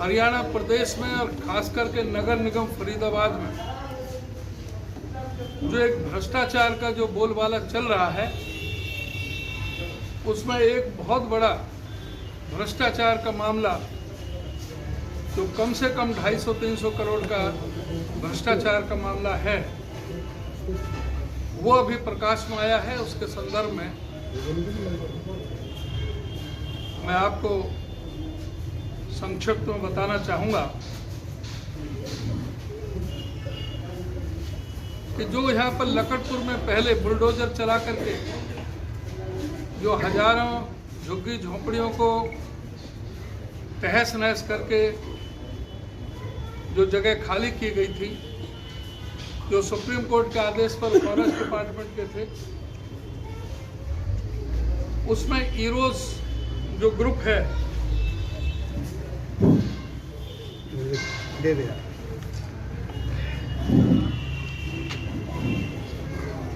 हरियाणा प्रदेश में और खास करके नगर निगम फरीदाबाद में जो एक भ्रष्टाचार का जो बोलबाला चल रहा है, उसमें एक बहुत बड़ा भ्रष्टाचार का मामला जो कम से कम 250-300 करोड़ का भ्रष्टाचार का मामला है, वो अभी प्रकाश में आया है। उसके संदर्भ में मैं आपको संक्षिप्त में बताना चाहूँगा कि जो यहाँ पर लकड़पुर में पहले बुलडोजर चला करके जो हजारों झुग्गी झोंपड़ियों को तहस नहस करके जो जगह खाली की गई थी, जो सुप्रीम कोर्ट के आदेश पर फॉरेस्ट डिपार्टमेंट के थे, उसमें ईरोज जो ग्रुप है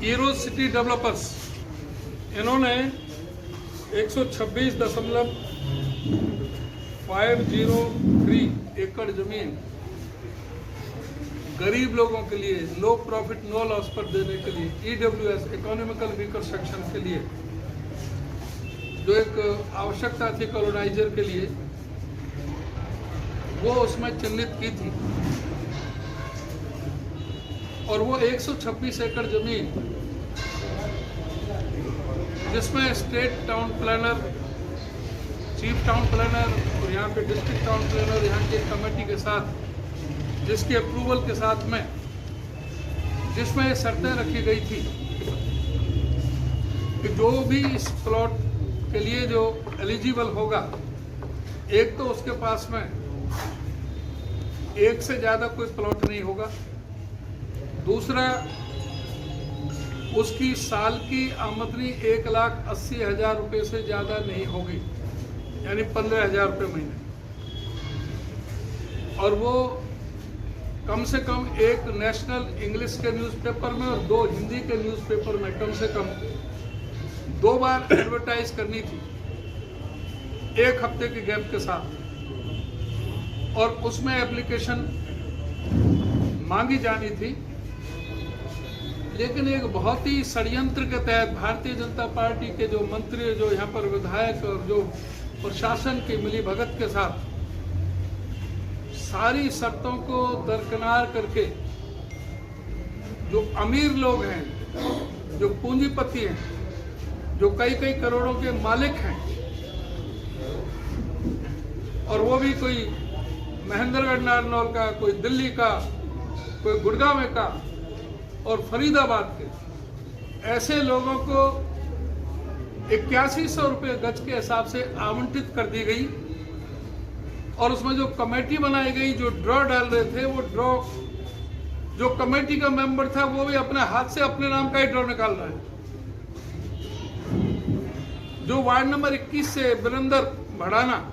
ईरोज सिटी डेवलपर्स, इन्होंने 126.503 एकड़ जमीन गरीब लोगों के लिए नो प्रॉफिट नो लॉस पर देने के लिए, EWS इकोनॉमिकल वीकर सेक्शन के लिए, जो एक आवश्यकता थी कॉलोनाइजर के लिए, वो उसमें चिन्हित की थी। और वो 126 एकड़ जमीन, जिसमें state town planner, chief town planner और यहाँ पे डिस्ट्रिक्ट टाउन प्लानर, यहाँ की कमेटी के साथ, जिसके अप्रूवल के साथ में, जिसमें शर्तें रखी गई थी कि जो भी इस प्लॉट के लिए जो एलिजिबल होगा, एक तो उसके पास में एक से ज्यादा कोई प्लॉट नहीं होगा, दूसरा उसकी साल की आमदनी 1,80,000 रुपये से ज्यादा नहीं होगी, यानी 15,000 रुपये महीने, और वो कम से कम एक नेशनल इंग्लिश के न्यूज़पेपर में और 2 हिंदी के न्यूज़पेपर में कम से कम 2 बार एडवर्टाइज करनी थी, 1 हफ्ते के गैप के साथ, और उसमें एप्लीकेशन मांगी जानी थी। लेकिन एक बहुत ही षड्यंत्र के तहत भारतीय जनता पार्टी के जो मंत्री, जो यहाँ पर विधायक और जो प्रशासन की मिलीभगत के साथ सारी शर्तों को दरकिनार करके, जो अमीर लोग हैं, जो पूंजीपति हैं, जो कई करोड़ों के मालिक हैं, और वो भी कोई महेंद्रगढ़ नारनौल का, कोई दिल्ली का, कोई गुड़गांव का और फरीदाबाद के, ऐसे लोगों को 8100 रुपये गज के हिसाब से आवंटित कर दी गई। और उसमें जो कमेटी बनाई गई, जो ड्रॉ डाल रहे थे, वो ड्रॉ, जो कमेटी का मेंबर था, वो भी अपने हाथ से अपने नाम का ही ड्रॉ निकाल रहा है। जो वार्ड नंबर 21 से वीरेंद्र भड़ाना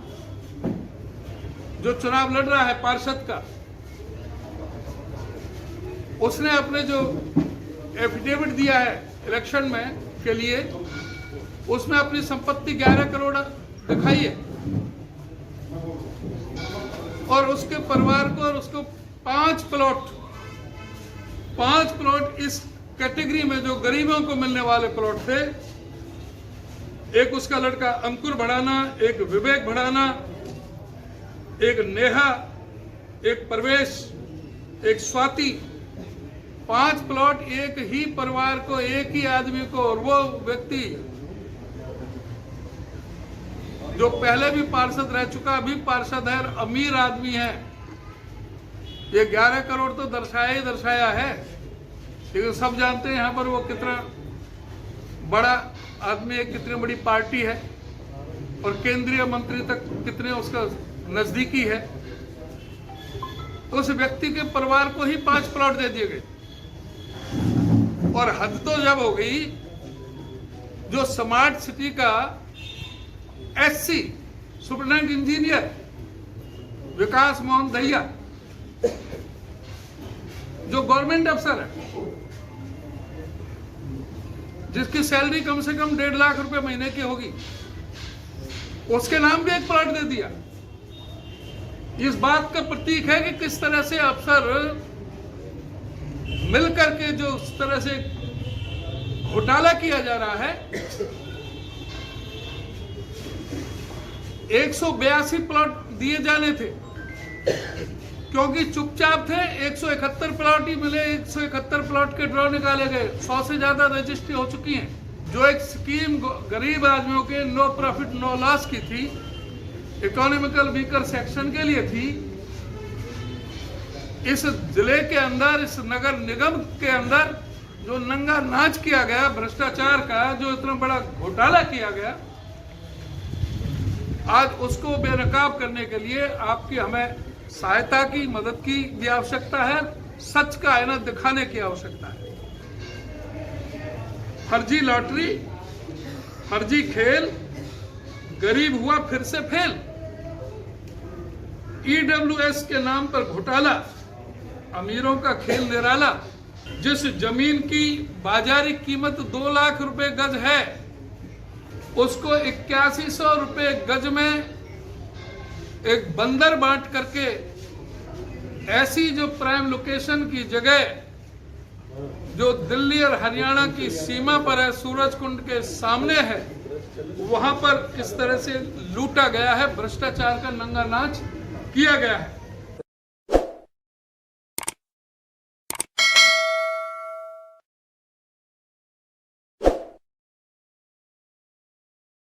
जो चुनाव लड़ रहा है पार्षद का, उसने अपने जो एफिडेविट दिया है इलेक्शन में के लिए, उसमें अपनी संपत्ति 11 करोड़ दिखाई है, और उसके परिवार को और उसको 5 प्लॉट इस कैटेगरी में जो गरीबों को मिलने वाले प्लॉट थे, एक उसका लड़का अंकुर भड़ाना, एक विवेक भड़ाना, एक नेहा, एक प्रवेश, एक स्वाति, 5 प्लॉट एक ही परिवार को, एक ही आदमी को, और वो व्यक्ति जो पहले भी पार्षद रह चुका, अभी पार्षद है, अमीर आदमी है। ये 11 करोड़ तो दर्शाया है, लेकिन सब जानते हैं यहाँ पर वो कितना बड़ा आदमी है, कितनी बड़ी पार्टी है, और केंद्रीय मंत्री तक कितने उसका नजदीकी है। उस व्यक्ति के परिवार को ही 5 प्लॉट दे दिए गए। और हद तो जब हो गई, जो स्मार्ट सिटी का SC सुपरिटेंडेंट इंजीनियर विकास मोहन दहिया, जो गवर्नमेंट अफसर है, जिसकी सैलरी कम से कम 1.5 लाख रुपए महीने की होगी, उसके नाम भी एक प्लॉट दे दिया। इस बात का प्रतीक है कि किस तरह से अफसर मिलकर के जो उस तरह से घोटाला किया जा रहा है। 182 प्लॉट दिए जाने थे, क्योंकि चुपचाप थे। 171 प्लॉट ही मिले, 171 प्लॉट के ड्रॉ निकाले गए। 100 से ज्यादा रजिस्ट्री हो चुकी हैं। जो एक स्कीम गरीब आदमियों के नो प्रॉफिट नो लॉस की थी, इकोनॉमिकल वीकर सेक्शन के लिए थी, इस जिले के अंदर, इस नगर निगम के अंदर जो नंगा नाच किया गया भ्रष्टाचार का, जो इतना बड़ा घोटाला किया गया, आज उसको बेनकाब करने के लिए आपकी हमें सहायता की, मदद की भी आवश्यकता है। सच का आईना दिखाने की आवश्यकता है। फर्जी लॉटरी, फर्जी खेल, गरीब हुआ फिर से फेल। ईडब्ल्यूएस के नाम पर घोटाला, अमीरों का खेल निराला। जिस जमीन की बाजारी कीमत 2 लाख रुपए गज है, उसको 8100 रुपए गज में एक बंदर बांट करके, ऐसी जो प्राइम लोकेशन की जगह जो दिल्ली और हरियाणा की सीमा पर है, सूरजकुंड के सामने है, वहां पर किस तरह से लूटा गया है, भ्रष्टाचार का नंगा नाच किया गया है।